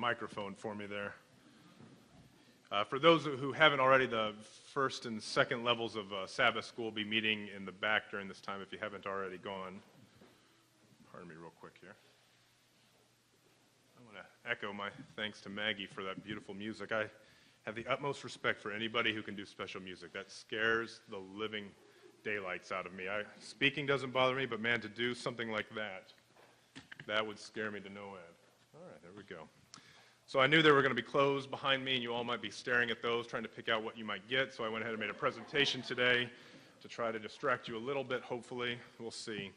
microphone for me there. For those who haven't already, the first and second levels of Sabbath school will be meeting in the back during this time if you haven't already gone. Pardon me real quick here. I want to echo my thanks to Maggie for that beautiful music. I have the utmost respect for anybody who can do special music. That scares the living daylights out of me. Speaking doesn't bother me, but man, to do something like that would scare me to no end. All right, there we go. So I knew they were going to be closed behind me, and you all might be staring at those, trying to pick out what you might get. So I went ahead and made a presentation today to try to distract you a little bit, hopefully. We'll see.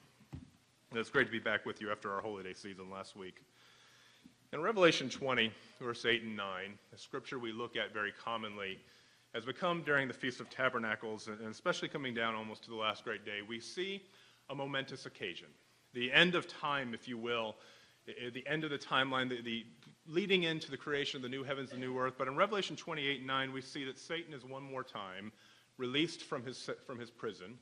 And it's great to be back with you after our holiday season last week. In Revelation 20, verse 8 and 9, the scripture we look at very commonly, as we come during the Feast of Tabernacles, and especially coming down almost to the last great day, we see a momentous occasion. The end of time, if you will, the end of the timeline, the leading into the creation of the new heavens and new earth. But in Revelation 28 and 9, we see that Satan is one more time released from his prison,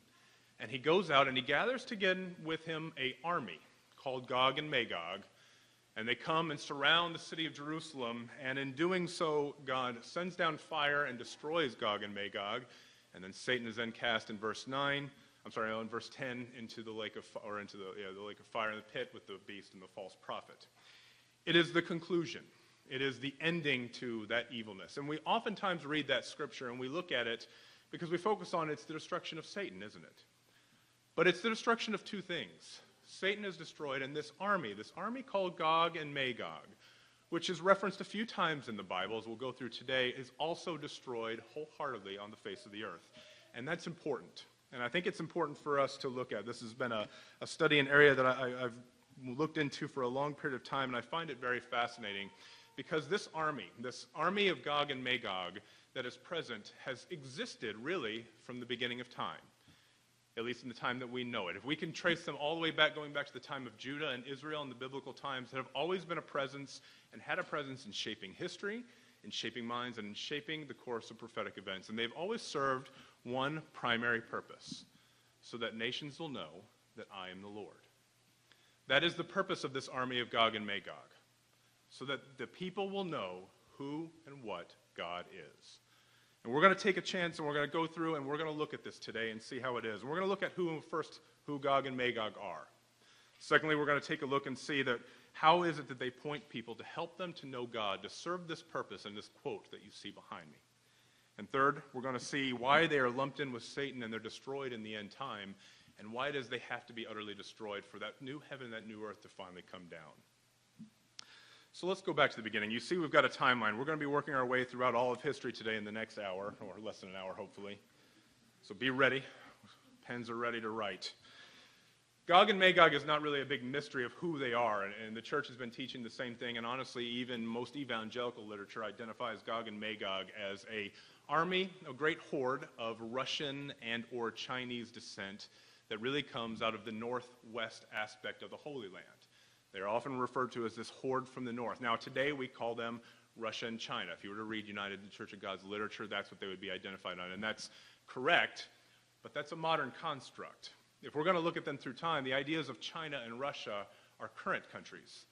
and he goes out and he gathers together with him an army called Gog and Magog, and they come and surround the city of Jerusalem, and in doing so, God sends down fire and destroys Gog and Magog, and then Satan is then cast in verse 10 into the lake of fire in the pit with the beast and the false prophet. It is the conclusion. It is the ending to that evilness. And we oftentimes read that scripture and we look at it because we focus on it's the destruction of Satan, isn't it? But it's the destruction of two things. Satan is destroyed, and this army called Gog and Magog, which is referenced a few times in the Bible, as we'll go through today, is also destroyed wholeheartedly on the face of the earth. And that's important. And I think it's important for us to look at. This has been a study, an area that I've looked into for a long period of time, and I find it very fascinating because this army of Gog and Magog that is present has existed really from the beginning of time, at least in the time that we know it. If we can trace them all the way back, going back to the time of Judah and Israel in the biblical times, that have always been a presence and had a presence in shaping history, in shaping minds, and in shaping the course of prophetic events. And they've always served one primary purpose, so that nations will know that I am the Lord. That is the purpose of this army of Gog and Magog, so that the people will know who and what God is. And we're going to take a chance, and we're going to go through, and we're going to look at this today and see how it is. And we're going to look at who Gog and Magog are. Secondly, we're going to take a look and see that how is it that they point people to help them to know God, to serve this purpose in this quote that you see behind me. And third, we're going to see why they are lumped in with Satan and they're destroyed in the end time, and why does they have to be utterly destroyed for that new heaven and that new earth to finally come down. So let's go back to the beginning. You see we've got a timeline. We're going to be working our way throughout all of history today in the next hour, or less than an hour, hopefully. So be ready. Pens are ready to write. Gog and Magog is not really a big mystery of who they are, and the church has been teaching the same thing, and honestly, even most evangelical literature identifies Gog and Magog as an army, a great horde of Russian and or Chinese descent that really comes out of the northwest aspect of the Holy Land. They're often referred to as this horde from the north. Now, today we call them Russia and China. If you were to read United Church of God's literature, that's what they would be identified on, and that's correct, but that's a modern construct. If we're going to look at them through time, the ideas of China and Russia are current countries.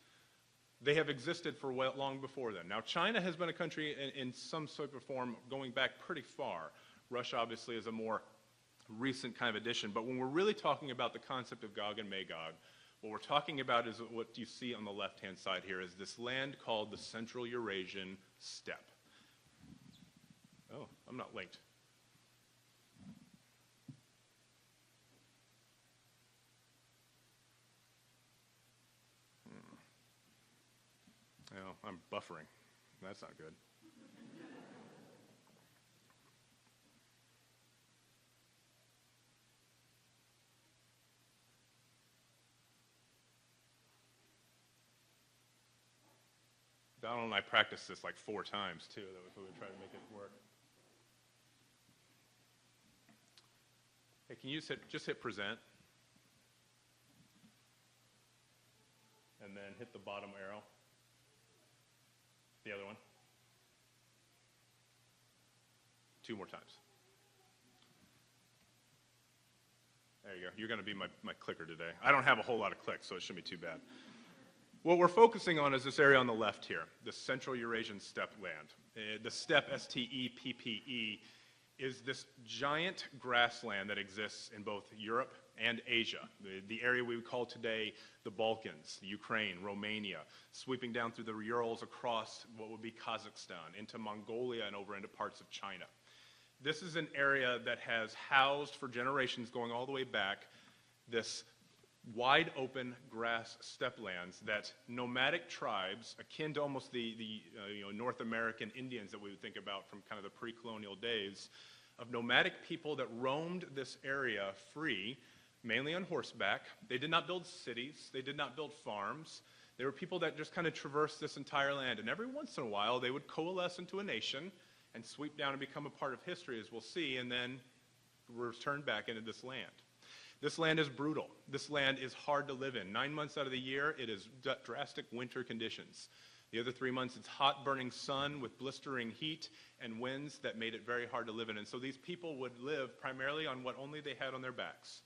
They have existed for long before then. Now, China has been a country in some sort of form going back pretty far. Russia, obviously, is a more recent kind of addition. But when we're really talking about the concept of Gog and Magog, what we're talking about is what you see on the left-hand side here is this land called the Central Eurasian Steppe. Oh, I'm not linked. Oh, I'm buffering. That's not good. Donald and I practiced this like 4 times, too, that we would try to make it work. Hey, can you just hit present? And then hit the bottom arrow. The other one. 2 more times. There you go. You're going to be my clicker today. I don't have a whole lot of clicks, so it shouldn't be too bad. What we're focusing on is this area on the left here, the Central Eurasian steppe land. The steppe, S-T-E-P-P-E, is this giant grassland that exists in both Europe and Asia, the area we would call today the Balkans, Ukraine, Romania, sweeping down through the Urals across what would be Kazakhstan, into Mongolia and over into parts of China. This is an area that has housed for generations going all the way back this wide open grass steppe lands that nomadic tribes, akin to almost the North American Indians that we would think about from kind of the pre-colonial days, of nomadic people that roamed this area free, mainly on horseback. They did not build cities, they did not build farms. They were people that just kind of traversed this entire land, and every once in a while they would coalesce into a nation and sweep down and become a part of history, as we'll see, and then return back into this land. This land is brutal. This land is hard to live in. 9 months out of the year, it is drastic winter conditions. The other 3 months, it's hot, burning sun with blistering heat and winds that made it very hard to live in. And so these people would live primarily on what only they had on their backs.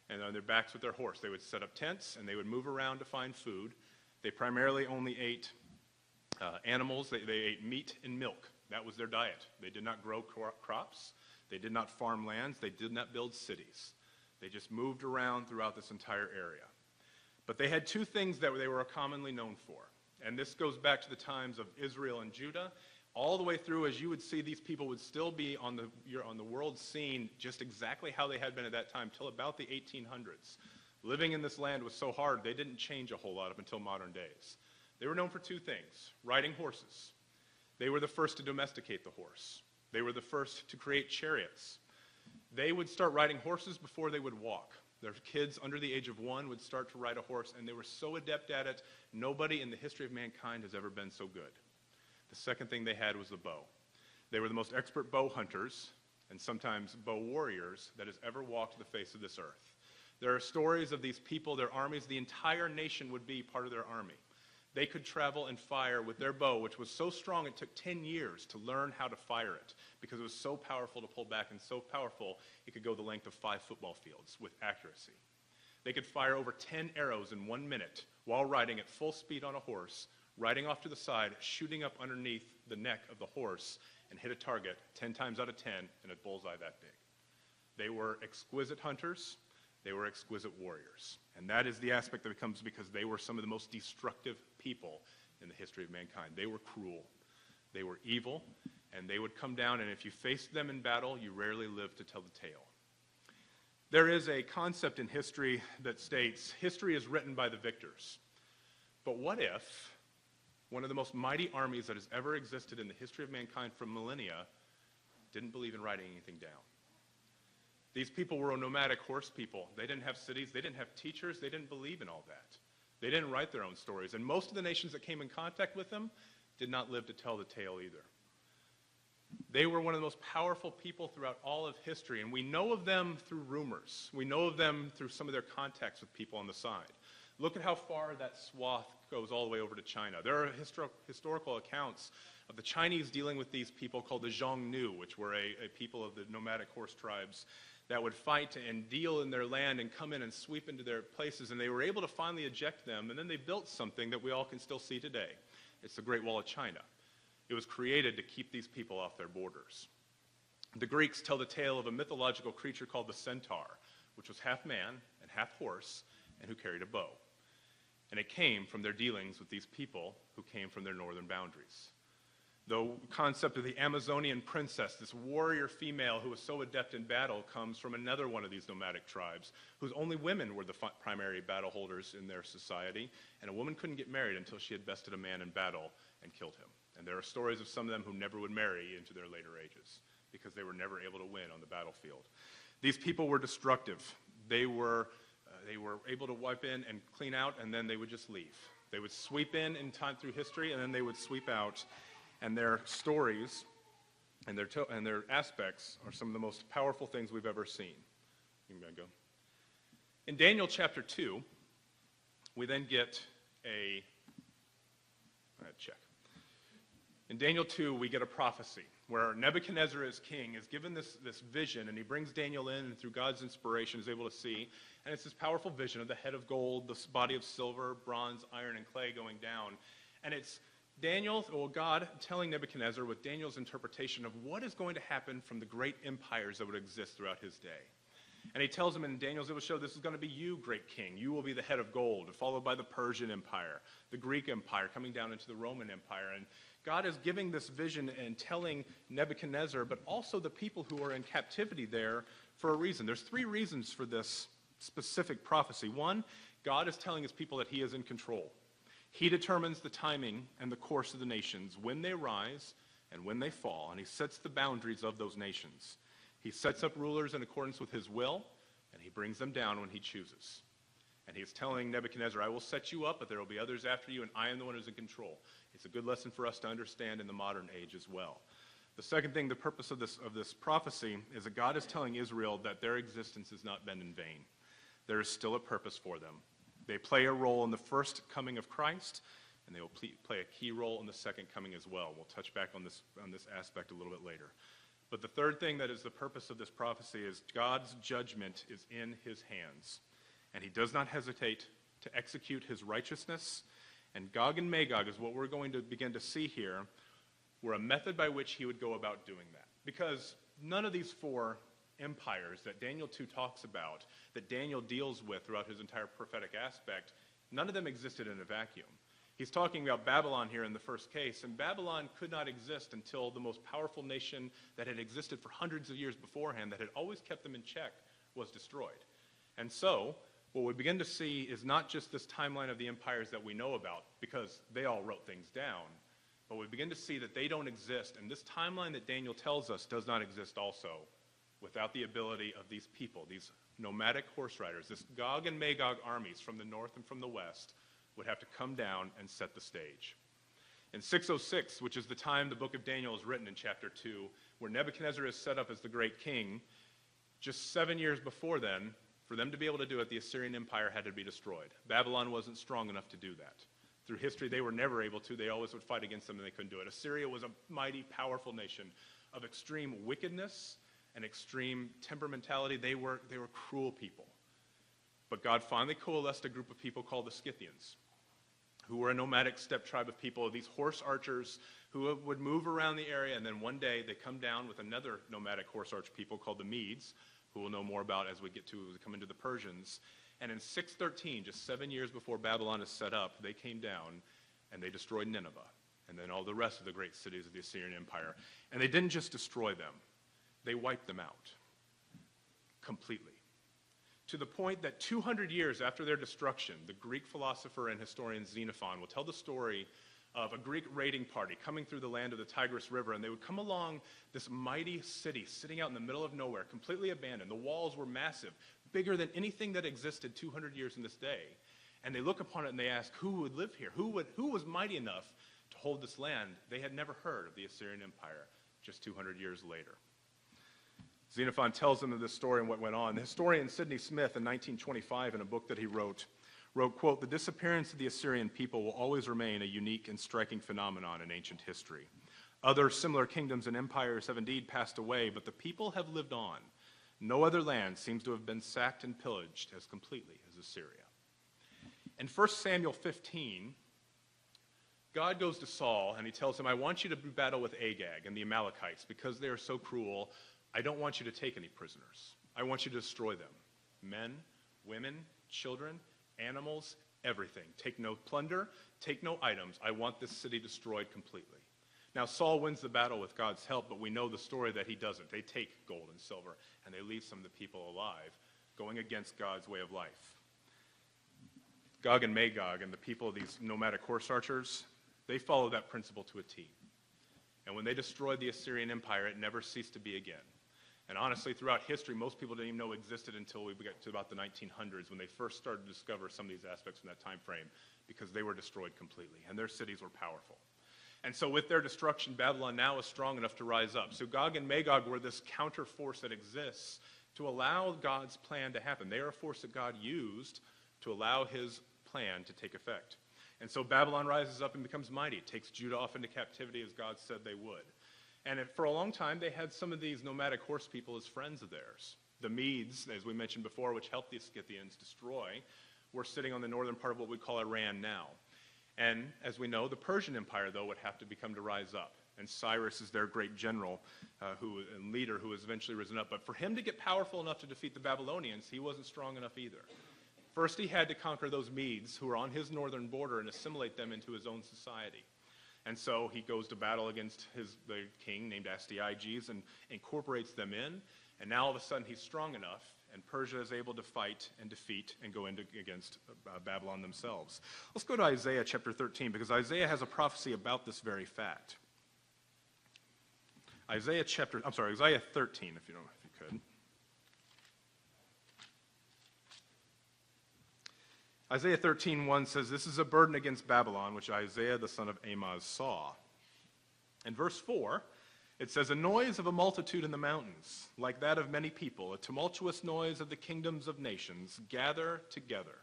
And on their backs with their horse. They would set up tents, and they would move around to find food. They primarily only ate animals. They ate meat and milk. That was their diet. They did not grow crops. They did not farm lands. They did not build cities. They just moved around throughout this entire area. But they had two things that they were commonly known for. And this goes back to the times of Israel and Judah. All the way through, as you would see, these people would still be on the world scene just exactly how they had been at that time, till about the 1800s. Living in this land was so hard, they didn't change a whole lot up until modern days. They were known for two things: riding horses. They were the first to domesticate the horse. They were the first to create chariots. They would start riding horses before they would walk. Their kids under the age of 1 would start to ride a horse, and they were so adept at it, nobody in the history of mankind has ever been so good. The second thing they had was the bow. They were the most expert bow hunters, and sometimes bow warriors, that has ever walked the face of this earth. There are stories of these people, their armies, the entire nation would be part of their army. They could travel and fire with their bow, which was so strong it took 10 years to learn how to fire it, because it was so powerful to pull back and so powerful it could go the length of 5 football fields with accuracy. They could fire over 10 arrows in 1 minute while riding at full speed on a horse, riding off to the side, shooting up underneath the neck of the horse, and hit a target 10 times out of 10 in a bullseye that big. They were exquisite hunters. They were exquisite warriors. And that is the aspect that comes because they were some of the most destructive people in the history of mankind. They were cruel. They were evil. And they would come down, and if you faced them in battle, you rarely lived to tell the tale. There is a concept in history that states, history is written by the victors. But what if one of the most mighty armies that has ever existed in the history of mankind for millennia didn't believe in writing anything down? These people were nomadic horse people. They didn't have cities. They didn't have teachers. They didn't believe in all that. They didn't write their own stories. And most of the nations that came in contact with them did not live to tell the tale either. They were one of the most powerful people throughout all of history, and we know of them through rumors. We know of them through some of their contacts with people on the side. Look at how far that swath goes all the way over to China. There are historical accounts of the Chinese dealing with these people called the Xiongnu, which were a people of the nomadic horse tribes that would fight and deal in their land and come in and sweep into their places, and they were able to finally eject them, and then they built something that we all can still see today. It's the Great Wall of China. It was created to keep these people off their borders. The Greeks tell the tale of a mythological creature called the centaur, which was half man and half horse, and who carried a bow. And it came from their dealings with these people who came from their northern boundaries. The concept of the Amazonian princess, this warrior female who was so adept in battle, comes from another one of these nomadic tribes, whose only women were the primary battle holders in their society, and a woman couldn't get married until she had bested a man in battle and killed him. And there are stories of some of them who never would marry into their later ages, because they were never able to win on the battlefield. These people were destructive. They were able to wipe in and clean out, and then they would just leave. They would sweep in time through history, and then they would sweep out. And their stories and their aspects are some of the most powerful things we've ever seen. You can go. In Daniel chapter 2, we then get check. In Daniel 2, we get a prophecy where Nebuchadnezzar, as king, is given this vision, and he brings Daniel in, and through God's inspiration is able to see. And it's this powerful vision of the head of gold, the body of silver, bronze, iron, and clay going down. And it's God telling Nebuchadnezzar with Daniel's interpretation of what is going to happen from the great empires that would exist throughout his day. And he tells him in Daniel's, it will show this is going to be you, great king. You will be the head of gold, followed by the Persian Empire, the Greek Empire, coming down into the Roman Empire. And God is giving this vision and telling Nebuchadnezzar, but also the people who are in captivity there for a reason. There's 3 reasons for this specific prophecy. 1, God is telling his people that he is in control. He determines the timing and the course of the nations, when they rise and when they fall, and he sets the boundaries of those nations. He sets up rulers in accordance with his will, and he brings them down when he chooses. And he's telling Nebuchadnezzar, I will set you up, but there will be others after you, and I am the one who's in control. It's a good lesson for us to understand in the modern age as well. The second thing, the purpose of this prophecy, is that God is telling Israel that their existence has not been in vain. There is still a purpose for them. They play a role in the first coming of Christ, and they will play a key role in the second coming as well. We'll touch back on this aspect a little bit later. But the third thing that is the purpose of this prophecy is God's judgment is in his hands, and he does not hesitate to execute his righteousness. And Gog and Magog is what we're going to begin to see here, were a method by which he would go about doing that. Because none of these 4 empires that Daniel 2 talks about, that Daniel deals with throughout his entire prophetic aspect, none of them existed in a vacuum. He's talking about Babylon here in the first case, and Babylon could not exist until the most powerful nation that had existed for hundreds of years beforehand, that had always kept them in check, was destroyed. And so, what we begin to see is not just this timeline of the empires that we know about, because they all wrote things down, but we begin to see that they don't exist, and this timeline that Daniel tells us does not exist also without the ability of these people, these nomadic horse riders, this Gog and Magog armies from the north and from the west, would have to come down and set the stage. In 606, which is the time the book of Daniel is written in chapter 2, where Nebuchadnezzar is set up as the great king, just 7 years before then, for them to be able to do it, the Assyrian Empire had to be destroyed. Babylon wasn't strong enough to do that. Through history, they were never able to. They always would fight against them, and they couldn't do it. Assyria was a mighty, powerful nation of extreme wickedness and extreme temperamentality. They were cruel people. But God finally coalesced a group of people called the Scythians, who were a nomadic steppe tribe of people, these horse archers who would move around the area, and then one day they come down with another nomadic horse archer people called the Medes, who we'll know more about as we come into the Persians. And in 613, just 7 years before Babylon is set up, they came down and they destroyed Nineveh, and then all the rest of the great cities of the Assyrian Empire. And they didn't just destroy them, they wiped them out completely. To the point that 200 years after their destruction, the Greek philosopher and historian Xenophon will tell the story of a Greek raiding party coming through the land of the Tigris River, and they would come along this mighty city sitting out in the middle of nowhere, completely abandoned. The walls were massive, bigger than anything that existed 200 years in this day. And they look upon it and they ask, who would live here? Who was mighty enough to hold this land? They had never heard of the Assyrian Empire just 200 years later. Xenophon tells them of this story and what went on. The historian Sidney Smith in 1925, in a book that he wrote, quote, "The disappearance of the Assyrian people will always remain a unique and striking phenomenon in ancient history. Other similar kingdoms and empires have indeed passed away, but the people have lived on. No other land seems to have been sacked and pillaged as completely as Assyria." In 1 Samuel 15, God goes to Saul and he tells him, I want you to battle with Agag and the Amalekites because they are so cruel. I don't want you to take any prisoners. I want you to destroy them. Men, women, children, animals, everything. Take no plunder, take no items. I want this city destroyed completely. Now Saul wins the battle with God's help, but we know the story that he doesn't. They take gold and silver, and they leave some of the people alive, going against God's way of life. Gog and Magog and the people of these nomadic horse archers, they follow that principle to a T. And when they destroyed the Assyrian Empire, it never ceased to be again. And honestly, throughout history, most people didn't even know existed until we got to about the 1900s when they first started to discover some of these aspects from that time frame, because they were destroyed completely, and their cities were powerful. And so with their destruction, Babylon now is strong enough to rise up. So Gog and Magog were this counter force that exists to allow God's plan to happen. They are a force that God used to allow his plan to take effect. And so Babylon rises up and becomes mighty. It takes Judah off into captivity as God said they would. And for a long time, they had some of these nomadic horse people as friends of theirs. The Medes, as we mentioned before, which helped the Scythians destroy, were sitting on the northern part of what we call Iran now. And as we know, the Persian Empire, though, would have to rise up. And Cyrus is their great general and leader who has eventually risen up. But for him to get powerful enough to defeat the Babylonians, he wasn't strong enough either. First, he had to conquer those Medes who were on his northern border and assimilate them into his own society. And so he goes to battle against the king named Astyages and incorporates them in. And now all of a sudden he's strong enough, and Persia is able to fight and defeat and go against Babylon themselves. Let's go to Isaiah chapter 13, because Isaiah has a prophecy about this very fact. Isaiah 13, if you could. Isaiah 13:1 says, "This is a burden against Babylon, which Isaiah the son of Amoz saw." In verse 4, it says, "A noise of a multitude in the mountains, like that of many people, a tumultuous noise of the kingdoms of nations, gather together.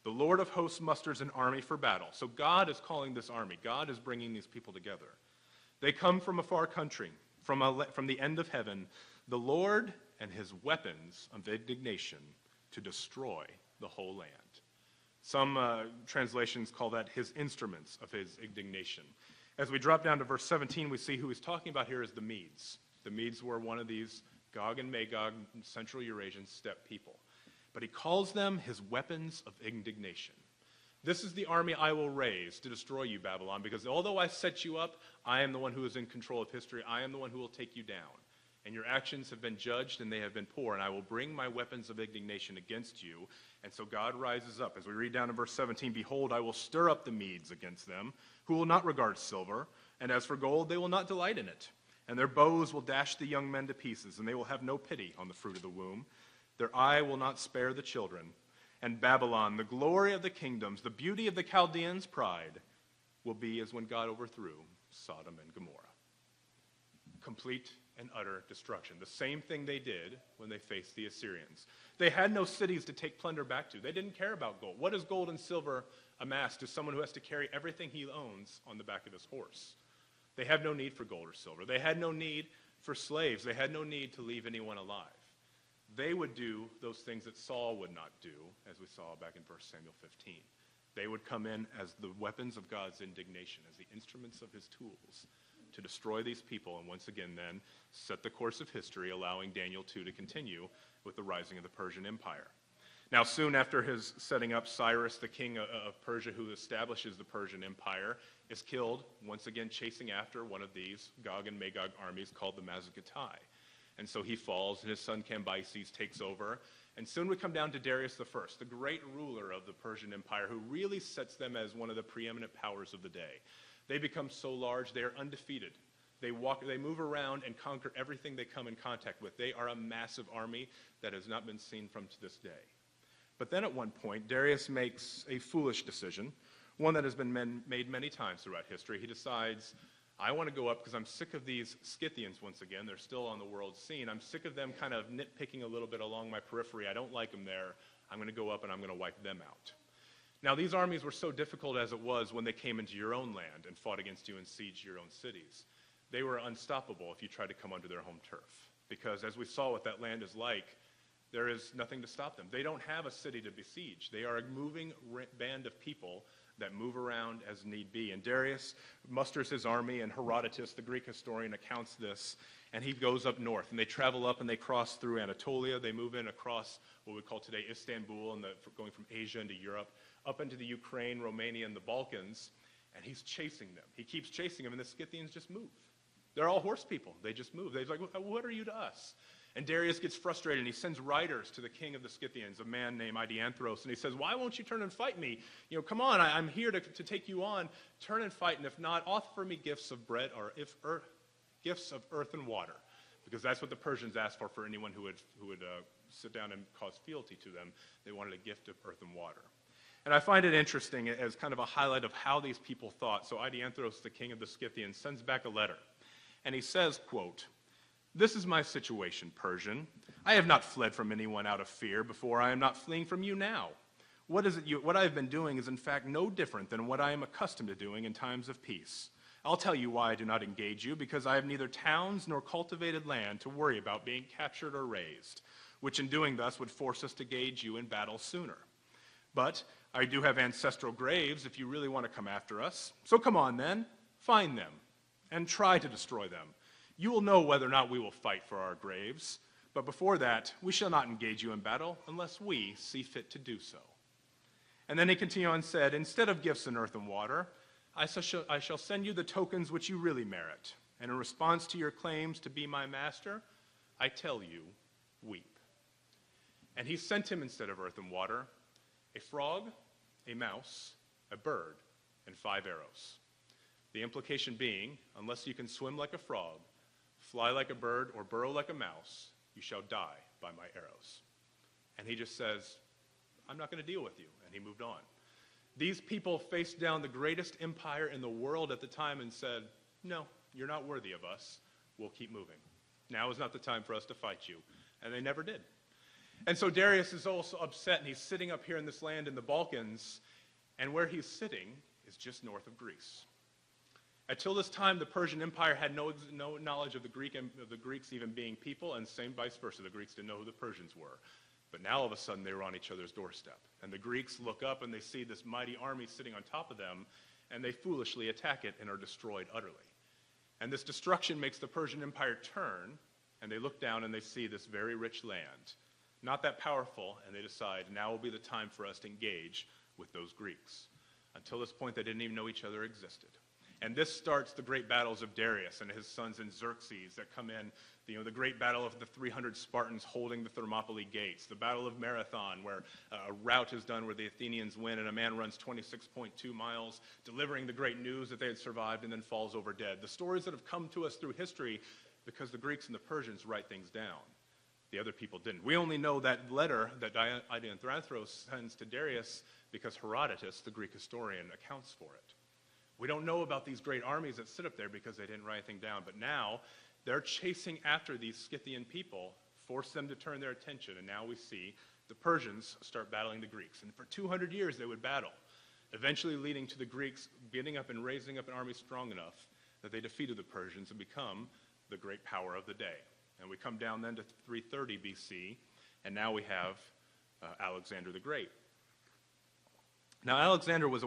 The Lord of hosts musters an army for battle." So God is calling this army. God is bringing these people together. "They come from a far country, from the end of heaven, the Lord and his weapons of indignation to destroy the whole land." Some translations call that his instruments of his indignation. As we drop down to verse 17, we see who he's talking about here is the Medes. The Medes were one of these Gog and Magog, Central Eurasian steppe people. But he calls them his weapons of indignation. "This is the army I will raise to destroy you, Babylon, because although I set you up, I am the one who is in control of history. I am the one who will take you down. And your actions have been judged, and they have been poor, and I will bring my weapons of indignation against you." And so God rises up. As we read down in verse 17, "Behold, I will stir up the Medes against them, who will not regard silver, and as for gold, they will not delight in it. And their bows will dash the young men to pieces, and they will have no pity on the fruit of the womb. Their eye will not spare the children. And Babylon, the glory of the kingdoms, the beauty of the Chaldeans' pride, will be as when God overthrew Sodom and Gomorrah." Complete and utter destruction. The same thing they did when they faced the Assyrians. They had no cities to take plunder back to. They didn't care about gold. What is gold and silver amassed to someone who has to carry everything he owns on the back of his horse? They have no need for gold or silver. They had no need for slaves. They had no need to leave anyone alive. They would do those things that Saul would not do, as we saw back in 1 Samuel 15. They would come in as the weapons of God's indignation, as the instruments of his tools, to destroy these people, and once again then set the course of history, allowing Daniel 2 to continue with the rising of the Persian Empire. Now, soon after his setting up, Cyrus, the king of Persia, who establishes the Persian Empire, is killed, once again chasing after one of these Gog and Magog armies called the Mazzakatai. And so he falls, and his son Cambyses takes over. And soon we come down to Darius I, the great ruler of the Persian Empire, who really sets them as one of the preeminent powers of the day. They become so large, they are undefeated. They move around and conquer everything they come in contact with. They are a massive army that has not been seen from to this day. But then at one point, Darius makes a foolish decision, one that has been made many times throughout history. He decides, I want to go up because I'm sick of these Scythians once again. They're still on the world scene. I'm sick of them kind of nitpicking a little bit along my periphery. I don't like them there. I'm going to go up and I'm going to wipe them out. Now, these armies were so difficult as it was when they came into your own land and fought against you and sieged your own cities. They were unstoppable if you tried to come under their home turf. Because as we saw what that land is like, there is nothing to stop them. They don't have a city to besiege. They are a moving band of people that move around as need be. And Darius musters his army, and Herodotus, the Greek historian, accounts this. And he goes up north, and they travel up, and they cross through Anatolia. They move in across what we call today Istanbul, and going from Asia into Europe, up into the Ukraine, Romania, and the Balkans. And he's chasing them. He keeps chasing them, and the Scythians just move. They're all horse people. They just move. They're like, what are you to us? And Darius gets frustrated, and he sends riders to the king of the Scythians, a man named Idianthros, and he says, why won't you turn and fight me? Come on, I'm here to take you on. Turn and fight, and if not, offer me gifts of bread or gifts of earth and water, because that's what the Persians asked for anyone who would sit down and cause fealty to them. They wanted a gift of earth and water. And I find it interesting as kind of a highlight of how these people thought. So Idianthros, the king of the Scythians, sends back a letter, and he says, quote, "This is my situation, Persian. I have not fled from anyone out of fear before. I am not fleeing from you now. What I have been doing is in fact no different than what I am accustomed to doing in times of peace. I'll tell you why I do not engage you, because I have neither towns nor cultivated land to worry about being captured or razed, which in doing thus would force us to engage you in battle sooner. But I do have ancestral graves if you really want to come after us. So come on then, find them, and try to destroy them. You will know whether or not we will fight for our graves, but before that, we shall not engage you in battle unless we see fit to do so. And then he continued on and said, instead of gifts in earth and water, I shall send you the tokens which you really merit. And in response to your claims to be my master, I tell you, weep. And he sent him instead of earth and water, a frog, a mouse, a bird, and 5 arrows. The implication being, unless you can swim like a frog, fly like a bird, or burrow like a mouse, you shall die by my arrows. And he just says, I'm not going to deal with you. And he moved on. These people faced down the greatest empire in the world at the time and said, no, you're not worthy of us. We'll keep moving. Now is not the time for us to fight you. And they never did. And so Darius is also upset, and he's sitting up here in this land in the Balkans, and where he's sitting is just north of Greece. Until this time, the Persian Empire had no knowledge of the Greeks even being people, and same vice versa. The Greeks didn't know who the Persians were. But now all of a sudden they were on each other's doorstep. And the Greeks look up and they see this mighty army sitting on top of them, and they foolishly attack it and are destroyed utterly. And this destruction makes the Persian Empire turn, and they look down and they see this very rich land, not that powerful, and they decide now will be the time for us to engage with those Greeks. Until this point, they didn't even know each other existed. And this starts the great battles of Darius and his sons and Xerxes that come in, the great battle of the 300 Spartans holding the Thermopylae gates, the battle of Marathon, where a rout is done where the Athenians win and a man runs 26.2 miles, delivering the great news that they had survived and then falls over dead. The stories that have come to us through history because the Greeks and the Persians write things down. The other people didn't. We only know that letter that Dianthropos sends to Darius because Herodotus, the Greek historian, accounts for it. We don't know about these great armies that sit up there because they didn't write anything down. But now they're chasing after these Scythian people, force them to turn their attention. And now we see the Persians start battling the Greeks. And for 200 years they would battle, eventually leading to the Greeks getting up and raising up an army strong enough that they defeated the Persians and become the great power of the day. And we come down then to 330 BC, and now we have Alexander the Great. Now, Alexander was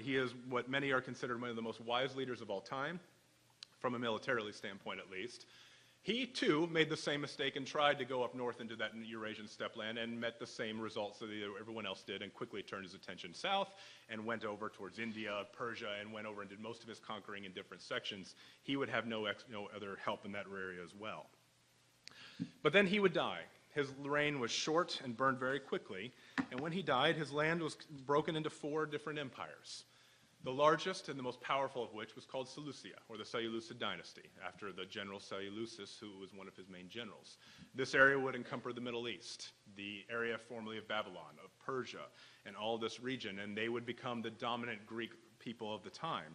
he is what many are considered one of the most wise leaders of all time, from a militarily standpoint at least. He, too, made the same mistake and tried to go up north into that Eurasian steppe land and met the same results that everyone else did, and quickly turned his attention south and went over towards India, Persia, and went over and did most of his conquering in different sections. He would have no other help in that area as well. But then he would die. His reign was short and burned very quickly, and when he died, his land was broken into 4 different empires. The largest and the most powerful of which was called Seleucia, or the Seleucid dynasty, after the general Seleucus, who was one of his main generals. This area would encompass the Middle East, the area formerly of Babylon, of Persia, and all this region, and they would become the dominant Greek people of the time.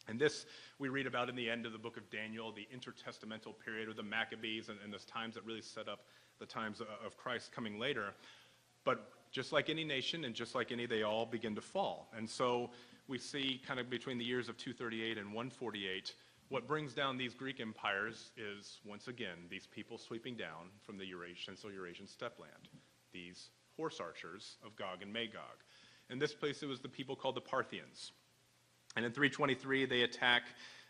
And this we read about in the end of the book of Daniel, the intertestamental period of the Maccabees, and those times that really set up the times of Christ coming later. But just like any nation and just like any, they all begin to fall. And so we see kind of between the years of 238 and 148, what brings down these Greek empires is, once again, these people sweeping down from the Central Eurasian steppe land, these horse archers of Gog and Magog. In this place, it was the people called the Parthians. And in 323, they attack,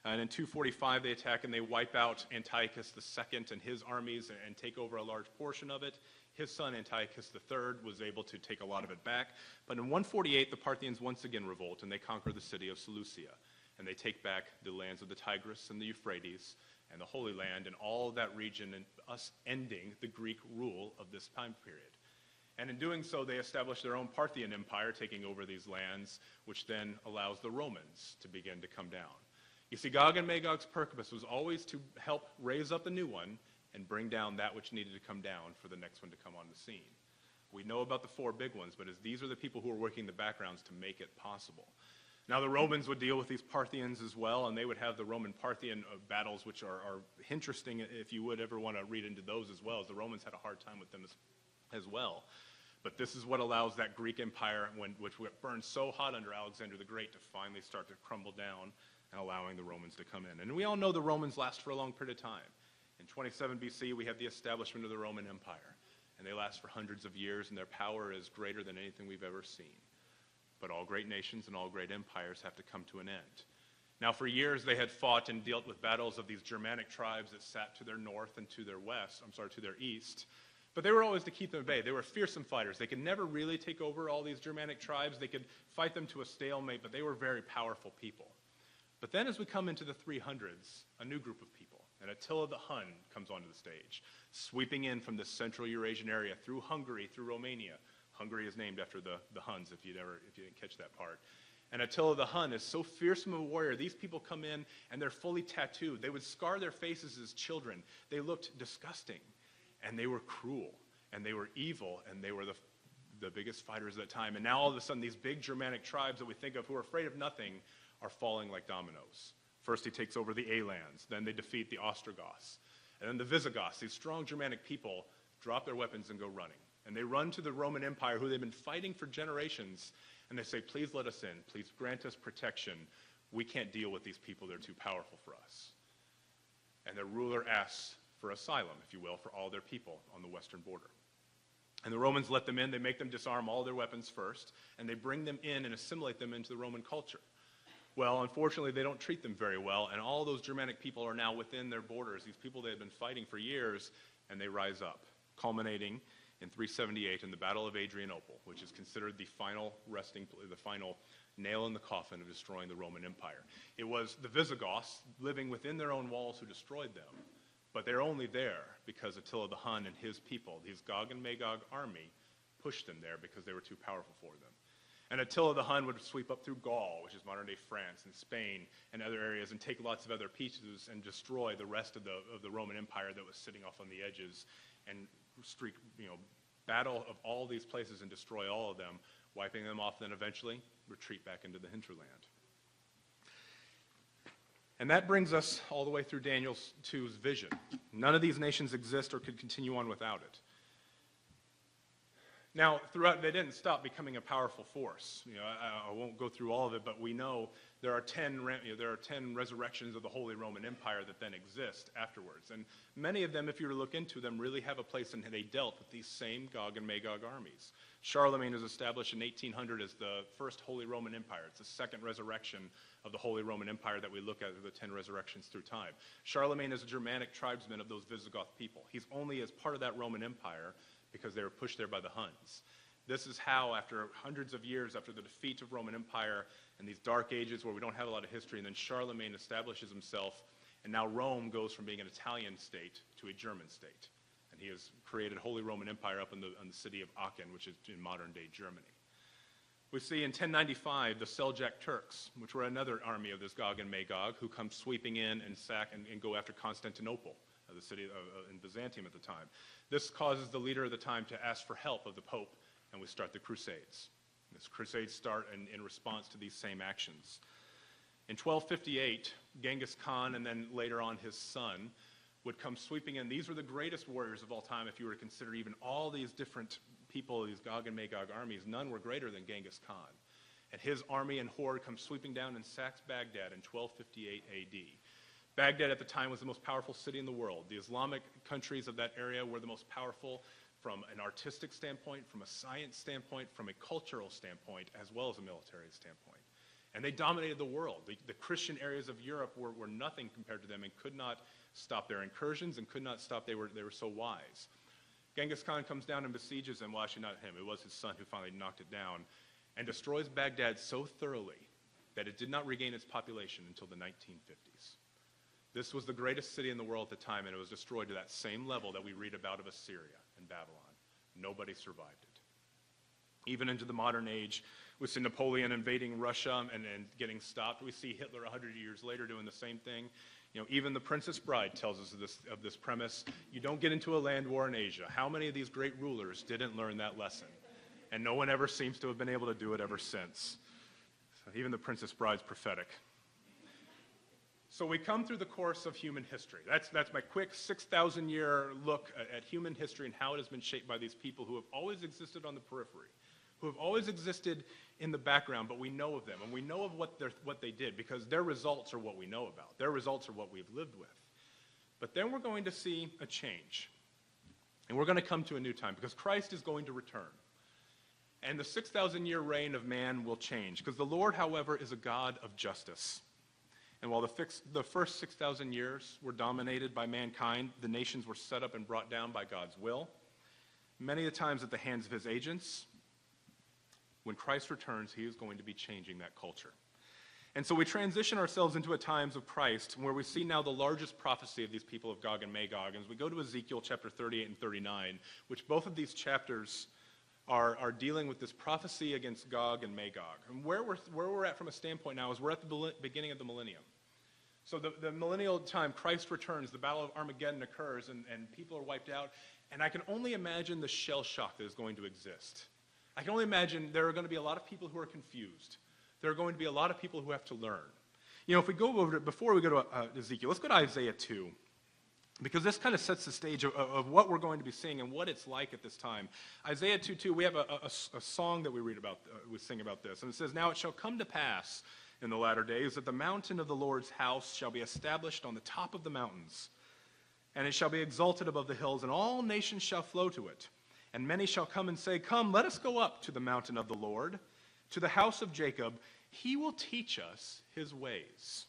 and in 245, they attack and they wipe out Antiochus II and his armies and take over a large portion of it. His son, Antiochus III, was able to take a lot of it back. But in 148, the Parthians once again revolt, and they conquer the city of Seleucia. And they take back the lands of the Tigris and the Euphrates and the Holy Land and all of that region, and us ending the Greek rule of this time period. And in doing so, they established their own Parthian empire, taking over these lands, which then allows the Romans to begin to come down. You see, Gog and Magog's purpose was always to help raise up a new one and bring down that which needed to come down for the next one to come on the scene. We know about the 4 big ones, but these are the people who are working the backgrounds to make it possible. Now, the Romans would deal with these Parthians as well, and they would have the Roman-Parthian battles, which are interesting if you would ever want to read into those as well, as the Romans had a hard time with them as well. But this is what allows that Greek Empire, which burned so hot under Alexander the Great, to finally start to crumble down and allowing the Romans to come in. And we all know the Romans last for a long period of time. In 27 BC, we have the establishment of the Roman Empire. And they last for hundreds of years, and their power is greater than anything we've ever seen. But all great nations and all great empires have to come to an end. Now, for years, they had fought and dealt with battles of these Germanic tribes that sat to their north and to their east. But they were always to keep them at bay. They were fearsome fighters. They could never really take over all these Germanic tribes. They could fight them to a stalemate, but they were very powerful people. But then as we come into the 300s, a new group of people, and Attila the Hun comes onto the stage, sweeping in from the central Eurasian area through Hungary, through Romania. Hungary is named after the Huns, if you didn't catch that part. And Attila the Hun is so fearsome a warrior. These people come in, and they're fully tattooed. They would scar their faces as children. They looked disgusting, and they were cruel, and they were evil, and they were the biggest fighters at that time. And now all of a sudden, these big Germanic tribes that we think of who are afraid of nothing are falling like dominoes. First, he takes over the Alans. Then they defeat the Ostrogoths. And then the Visigoths, these strong Germanic people, drop their weapons and go running. And they run to the Roman Empire, who they've been fighting for generations, and they say, please let us in. Please grant us protection. We can't deal with these people. They're too powerful for us. And their ruler asks for asylum, if you will, for all their people on the western border. And the Romans let them in. They make them disarm all their weapons first, and they bring them in and assimilate them into the Roman culture. Well, unfortunately, they don't treat them very well, and all those Germanic people are now within their borders, these people they had been fighting for years, and they rise up, culminating in 378 in the Battle of Adrianople, which is considered the final nail in the coffin of destroying the Roman Empire. It was the Visigoths living within their own walls who destroyed them, but they're only there because Attila the Hun and his people, his Gog and Magog army, pushed them there because they were too powerful for them. And Attila the Hun would sweep up through Gaul, which is modern-day France, and Spain, and other areas, and take lots of other pieces and destroy the rest of the Roman Empire that was sitting off on the edges, and battle of all these places and destroy all of them, wiping them off, then eventually retreat back into the hinterland. And that brings us all the way through Daniel 2's vision. None of these nations exist or could continue on without it. Now, throughout, they didn't stop becoming a powerful force. I won't go through all of it, but we know there are 10 resurrections of the Holy Roman Empire that then exist afterwards. And many of them, if you were to look into them, really have a place, and they dealt with these same Gog and Magog armies. Charlemagne is established in 1800 as the first Holy Roman Empire. It's the second resurrection of the Holy Roman Empire that we look at, the 10 resurrections through time. Charlemagne is a Germanic tribesman of those Visigoth people. He's only as part of that Roman Empire because they were pushed there by the Huns. This is how, after hundreds of years after the defeat of Roman Empire and these dark ages where we don't have a lot of history, and then Charlemagne establishes himself, and now Rome goes from being an Italian state to a German state. And he has created Holy Roman Empire up in the city of Aachen, which is in modern-day Germany. We see in 1095 the Seljuk Turks, which were another army of this Gog and Magog, who come sweeping in and sack and go after Constantinople, the city in Byzantium at the time. This causes the leader of the time to ask for help of the Pope, and we start the Crusades. These Crusades start in response to these same actions. In 1258, Genghis Khan, and then later on his son, would come sweeping in. These were the greatest warriors of all time. If you were to consider even all these different people, these Gog and Magog armies, none were greater than Genghis Khan. And his army and horde comes sweeping down and sacks Baghdad in 1258 AD. Baghdad at the time was the most powerful city in the world. The Islamic countries of that area were the most powerful from an artistic standpoint, from a science standpoint, from a cultural standpoint, as well as a military standpoint. And they dominated the world. The Christian areas of Europe were nothing compared to them and could not stop their incursions and could not stop. They were so wise. Genghis Khan comes down and besieges them. Well, actually not him. It was his son who finally knocked it down and destroys Baghdad so thoroughly that it did not regain its population until the 1950s. This was the greatest city in the world at the time, and it was destroyed to that same level that we read about of Assyria and Babylon. Nobody survived it. Even into the modern age, we see Napoleon invading Russia and getting stopped. We see Hitler 100 years later doing the same thing. Even the Princess Bride tells us of this premise. You don't get into a land war in Asia. How many of these great rulers didn't learn that lesson? And no one ever seems to have been able to do it ever since. So even the Princess Bride's prophetic. So we come through the course of human history. That's my quick 6,000-year look at human history and how it has been shaped by these people who have always existed on the periphery, who have always existed in the background, but we know of them, and we know of what they did because their results are what we know about. Their results are what we've lived with. But then we're going to see a change, and we're going to come to a new time because Christ is going to return. And the 6,000-year reign of man will change because the Lord, however, is a God of justice. And while the first 6,000 years were dominated by mankind, the nations were set up and brought down by God's will, many of the times at the hands of his agents. When Christ returns, he is going to be changing that culture. And so we transition ourselves into a times of Christ where we see now the largest prophecy of these people of Gog and Magog. And as we go to Ezekiel chapter 38 and 39, which both of these chapters are dealing with this prophecy against Gog and Magog. And where we're at from a standpoint now is we're at the beginning of the millennium. So the millennial time, Christ returns, the battle of Armageddon occurs, and people are wiped out. And I can only imagine the shell shock that is going to exist. I can only imagine there are going to be a lot of people who are confused. There are going to be a lot of people who have to learn. You know, if we go over it, before we go to Ezekiel, let's go to Isaiah 2. Because this kind of sets the stage of what we're going to be seeing and what it's like at this time. Isaiah 2:2, we have a song that we read about, we sing about this. And it says, "Now it shall come to pass in the latter days that the mountain of the Lord's house shall be established on the top of the mountains, and it shall be exalted above the hills, and all nations shall flow to it. And many shall come and say, Come, let us go up to the mountain of the Lord, to the house of Jacob. He will teach us his ways.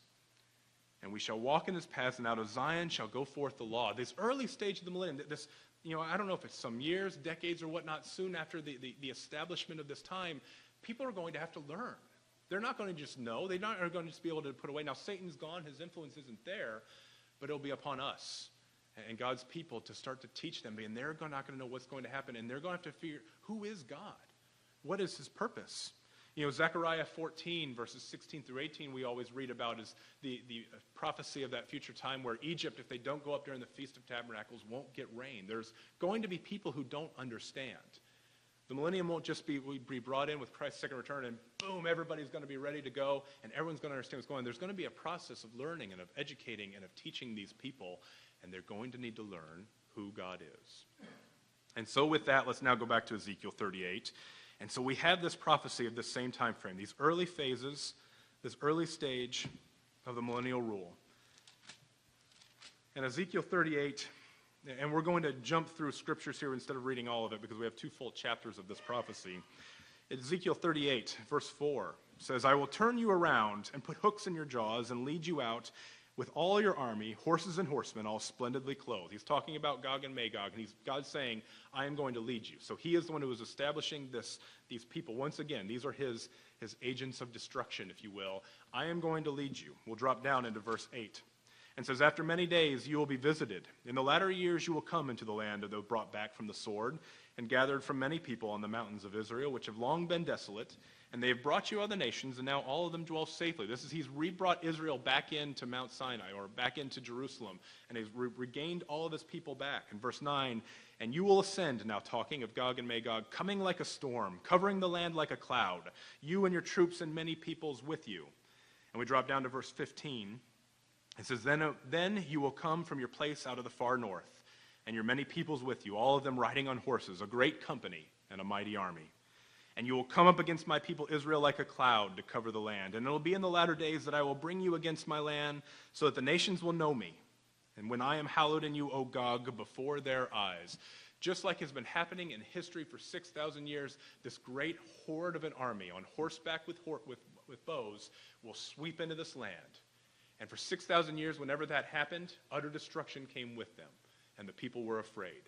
And we shall walk in his paths, and out of Zion shall go forth the law." This early stage of the millennium, this, I don't know if it's some years, decades, or whatnot, soon after the establishment of this time, people are going to have to learn. They're not going to just know. They're not going to just be able to put away. Now, Satan's gone. His influence isn't there, but it'll be upon us and God's people to start to teach them. And they're not going to know what's going to happen, and they're going to have to figure, who is God? What is his purpose? Zechariah 14, verses 16 through 18, we always read about is the prophecy of that future time where Egypt, if they don't go up during the Feast of Tabernacles, won't get rain. There's going to be people who don't understand. The millennium won't just be brought in with Christ's second return and boom, everybody's going to be ready to go and everyone's going to understand what's going on. There's going to be a process of learning and of educating and of teaching these people, and they're going to need to learn who God is. And so with that, let's now go back to Ezekiel 38. And so we have this prophecy of this same time frame, these early phases, this early stage of the millennial rule. And Ezekiel 38, and we're going to jump through scriptures here instead of reading all of it because we have 2 full chapters of this prophecy. Ezekiel 38, verse 4 says, "I will turn you around and put hooks in your jaws and lead you out with all your army, horses and horsemen, all splendidly clothed." He's talking about Gog and Magog, and God's saying, I am going to lead you. So he is the one who is establishing these people. Once again, these are his agents of destruction, if you will. I am going to lead you. We'll drop down into verse 8. And says, "After many days you will be visited. In the latter years you will come into the land of those brought back from the sword, and gathered from many people on the mountains of Israel, which have long been desolate. And they have brought you other nations, and now all of them dwell safely." He's re-brought Israel back into Mount Sinai, or back into Jerusalem, and he's regained all of his people back. In verse 9, "And you will ascend," now talking of Gog and Magog, "coming like a storm, covering the land like a cloud, you and your troops and many peoples with you." And we drop down to verse 15. It says, Then you will come from your place out of the far north, and your many peoples with you, all of them riding on horses, a great company and a mighty army. And you will come up against my people Israel like a cloud to cover the land. And it will be in the latter days that I will bring you against my land, so that the nations will know me. And when I am hallowed in you, O Gog, before their eyes. Just like has been happening in history for 6,000 years, this great horde of an army on horseback with bows will sweep into this land. And for 6,000 years, whenever that happened, utter destruction came with them, and the people were afraid.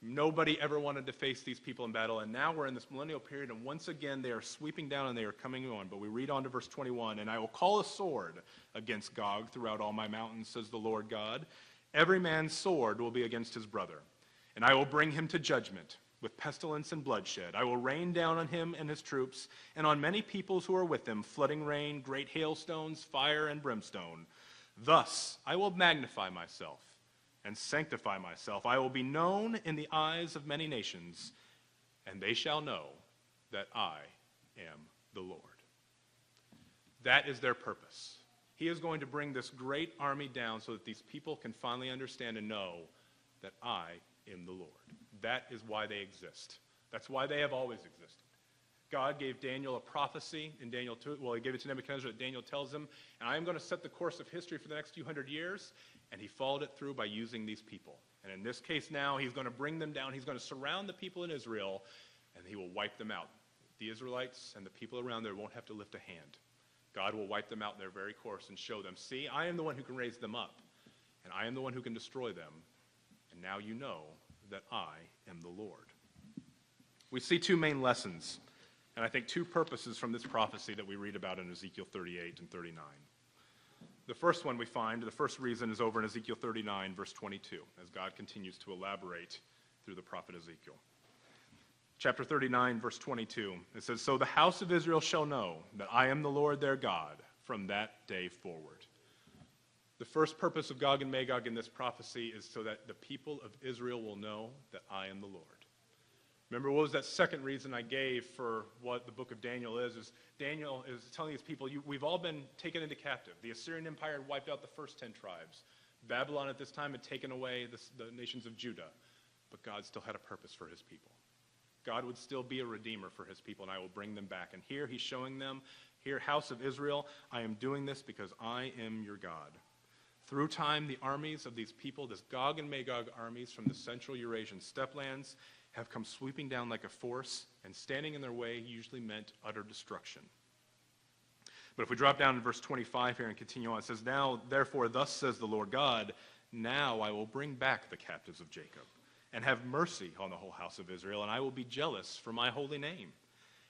Nobody ever wanted to face these people in battle, and now we're in this millennial period, and once again they are sweeping down and they are coming on. But we read on to verse 21, "And I will call a sword against Gog throughout all my mountains, says the Lord God. Every man's sword will be against his brother, and I will bring him to judgment with pestilence and bloodshed. I will rain down on him and his troops, and on many peoples who are with him, flooding rain, great hailstones, fire, and brimstone. Thus I will magnify myself and sanctify myself. I will be known in the eyes of many nations, and they shall know that I am the Lord." That is their purpose. He is going to bring this great army down so that these people can finally understand and know that I am the Lord. That is why they exist. That's why they have always existed. God gave Daniel a prophecy in Daniel 2. Well, he gave it to Nebuchadnezzar that Daniel tells him, and I am going to set the course of history for the next few hundred years. And he followed it through by using these people. And in this case now, he's going to bring them down. He's going to surround the people in Israel, and he will wipe them out. The Israelites and the people around there won't have to lift a hand. God will wipe them out in their very course and show them, see, I am the one who can raise them up, and I am the one who can destroy them. And now you know that I am the Lord. We see two main lessons, and I think two purposes from this prophecy that we read about in Ezekiel 38 and 39. The first one we find, the first reason is over in Ezekiel 39, verse 22, as God continues to elaborate through the prophet Ezekiel. Chapter 39, verse 22, it says, "So the house of Israel shall know that I am the Lord their God from that day forward." The first purpose of Gog and Magog in this prophecy is so that the people of Israel will know that I am the Lord. Remember, what was that second reason I gave for what the book of Daniel is Daniel is telling these people, we've all been taken into captive. The Assyrian Empire had wiped out the first 10 tribes. Babylon at this time had taken away the nations of Judah. But God still had a purpose for his people. God would still be a redeemer for his people, and I will bring them back. And here he's showing them, here, house of Israel, I am doing this because I am your God. Through time, the armies of these people, this Gog and Magog armies from the central Eurasian steppelands, have come sweeping down like a force, and standing in their way usually meant utter destruction. But if we drop down in verse 25 here and continue on, it says, "Now, therefore, thus says the Lord God, now I will bring back the captives of Jacob, and have mercy on the whole house of Israel, and I will be jealous for my holy name.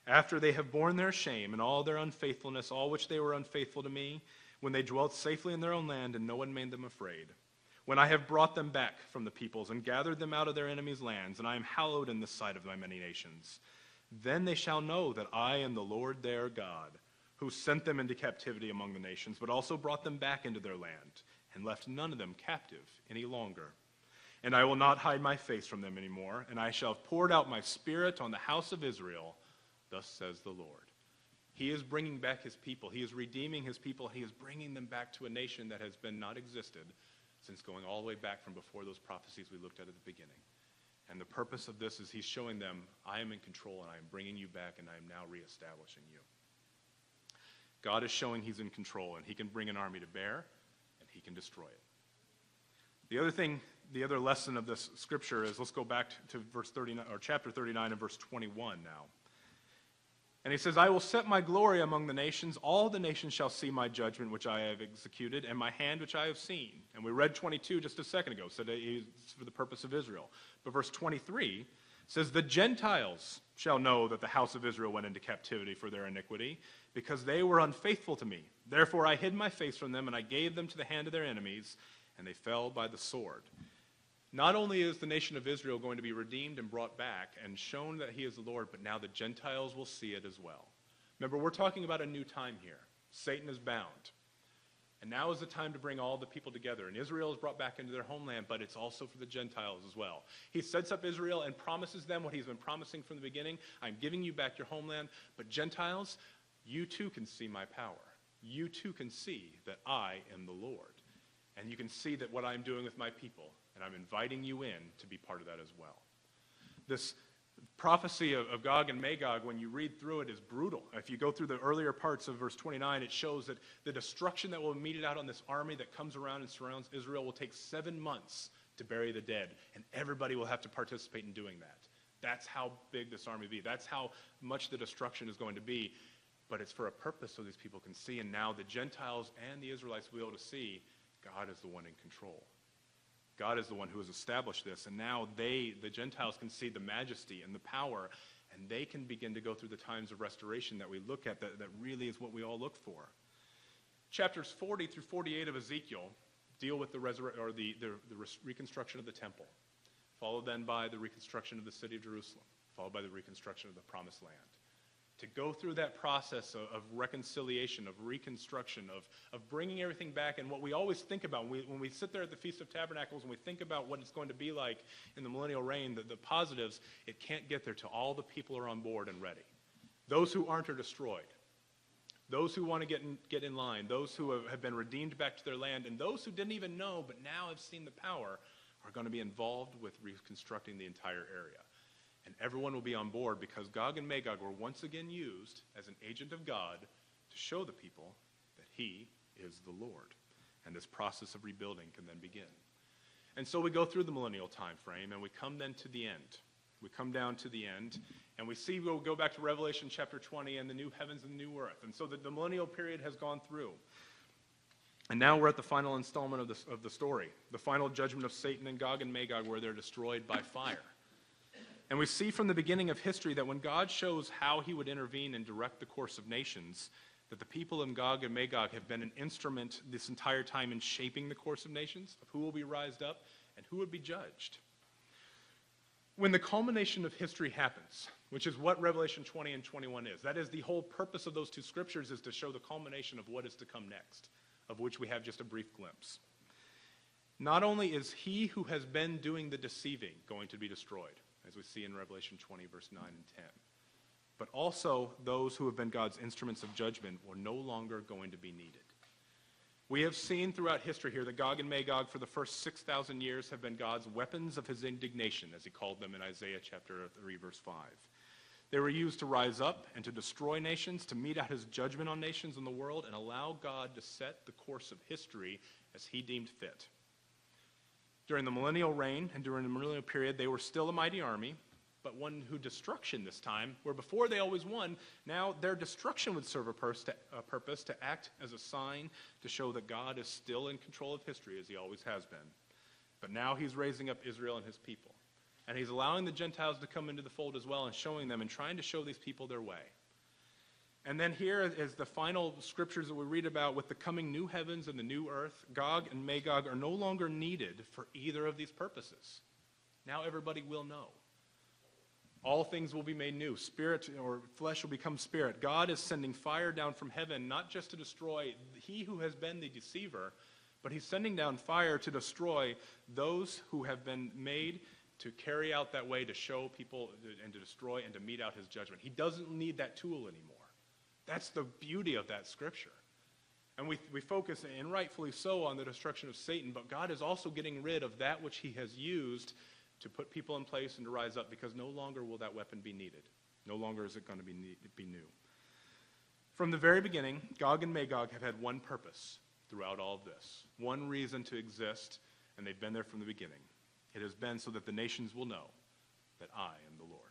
After they have borne their shame and all their unfaithfulness, all which they were unfaithful to me, when they dwelt safely in their own land, and no one made them afraid. When I have brought them back from the peoples and gathered them out of their enemies' lands, and I am hallowed in the sight of my many nations, then they shall know that I am the Lord their God, who sent them into captivity among the nations, but also brought them back into their land, and left none of them captive any longer. And I will not hide my face from them anymore, and I shall have poured out my spirit on the house of Israel, thus says the Lord." He is bringing back his people. He is redeeming his people. He is bringing them back to a nation that has been not existed since going all the way back from before those prophecies we looked at the beginning. And the purpose of this is he's showing them, I am in control, and I am bringing you back, and I am now reestablishing you. God is showing he's in control, and he can bring an army to bear, and he can destroy it. The other lesson of this scripture is, let's go back to verse 39, or chapter 39 and verse 21 now. And he says, "I will set my glory among the nations. All the nations shall see my judgment, which I have executed, and my hand, which I have seen." And we read 22 just a second ago, said it's for the purpose of Israel. But verse 23 says, "The Gentiles shall know that the house of Israel went into captivity for their iniquity, because they were unfaithful to me. Therefore I hid my face from them, and I gave them to the hand of their enemies, and they fell by the sword." Not only is the nation of Israel going to be redeemed and brought back and shown that he is the Lord, but now the Gentiles will see it as well. Remember, we're talking about a new time here. Satan is bound. And now is the time to bring all the people together. And Israel is brought back into their homeland, but it's also for the Gentiles as well. He sets up Israel and promises them what he's been promising from the beginning. I'm giving you back your homeland, but Gentiles, you too can see my power. You too can see that I am the Lord. And you can see that what I'm doing with my people, and I'm inviting you in to be part of that as well. This prophecy of Gog and Magog, when you read through it, is brutal. If you go through the earlier parts of verse 29, it shows that the destruction that will be meted out on this army that comes around and surrounds Israel will take 7 months to bury the dead, and everybody will have to participate in doing that. That's how big this army will be. That's how much the destruction is going to be. But it's for a purpose so these people can see, and now the Gentiles and the Israelites will be able to see God is the one in control. God is the one who has established this, and now the Gentiles can see the majesty and the power, and they can begin to go through the times of restoration that we look at, that really is what we all look for. Chapters 40 through 48 of Ezekiel deal with the reconstruction of the temple, followed then by the reconstruction of the city of Jerusalem, followed by the reconstruction of the Promised Land. To go through that process of reconciliation, of reconstruction, of bringing everything back, and what we always think about when we sit there at the Feast of Tabernacles and we think about what it's going to be like in the millennial reign, the positives, it can't get there till all the people are on board and ready. Those who aren't are destroyed. those who want to get in line, those who have been redeemed back to their land, and those who didn't even know but now have seen the power are going to be involved with reconstructing the entire area. And everyone will be on board because Gog and Magog were once again used as an agent of God to show the people that he is the Lord. And this process of rebuilding can then begin. And so we go through the millennial time frame, and we come then to the end. We come down to the end, and we'll go back to Revelation chapter 20 and the new heavens and the new earth. And so the millennial period has gone through. And now we're at the final installment of the story, the final judgment of Satan and Gog and Magog, where they're destroyed by fire. And we see from the beginning of history that when God shows how he would intervene and direct the course of nations, that the people in Gog and Magog have been an instrument this entire time in shaping the course of nations, of who will be raised up and who would be judged. When the culmination of history happens, which is what Revelation 20 and 21 is, that is the whole purpose of those two scriptures, is to show the culmination of what is to come next, of which we have just a brief glimpse. Not only is he who has been doing the deceiving going to be destroyed, as we see in Revelation 20, verse 9 and 10, but also those who have been God's instruments of judgment were no longer going to be needed. We have seen throughout history here that Gog and Magog for the first 6,000 years have been God's weapons of his indignation, as he called them in Isaiah chapter 3, verse 5. They were used to rise up and to destroy nations, to mete out his judgment on nations in the world, and allow God to set the course of history as he deemed fit. During the millennial reign and during the millennial period, they were still a mighty army, but one who destruction this time, where before they always won, now their destruction would serve a purpose to act as a sign to show that God is still in control of history, as he always has been. But now he's raising up Israel and his people. And he's allowing the Gentiles to come into the fold as well and showing them and trying to show these people their way. And then here is the final scriptures that we read about with the coming new heavens and the new earth. Gog and Magog are no longer needed for either of these purposes. Now everybody will know. All things will be made new. Spirit or flesh will become spirit. God is sending fire down from heaven, not just to destroy he who has been the deceiver, but he's sending down fire to destroy those who have been made to carry out that way, to show people and to destroy and to mete out his judgment. He doesn't need that tool anymore. That's the beauty of that scripture. And we focus, and rightfully so, on the destruction of Satan, but God is also getting rid of that which he has used to put people in place and to rise up, because no longer will that weapon be needed. No longer is it going to be new. From the very beginning, Gog and Magog have had one purpose throughout all of this, one reason to exist, and they've been there from the beginning. It has been so that the nations will know that I am the Lord.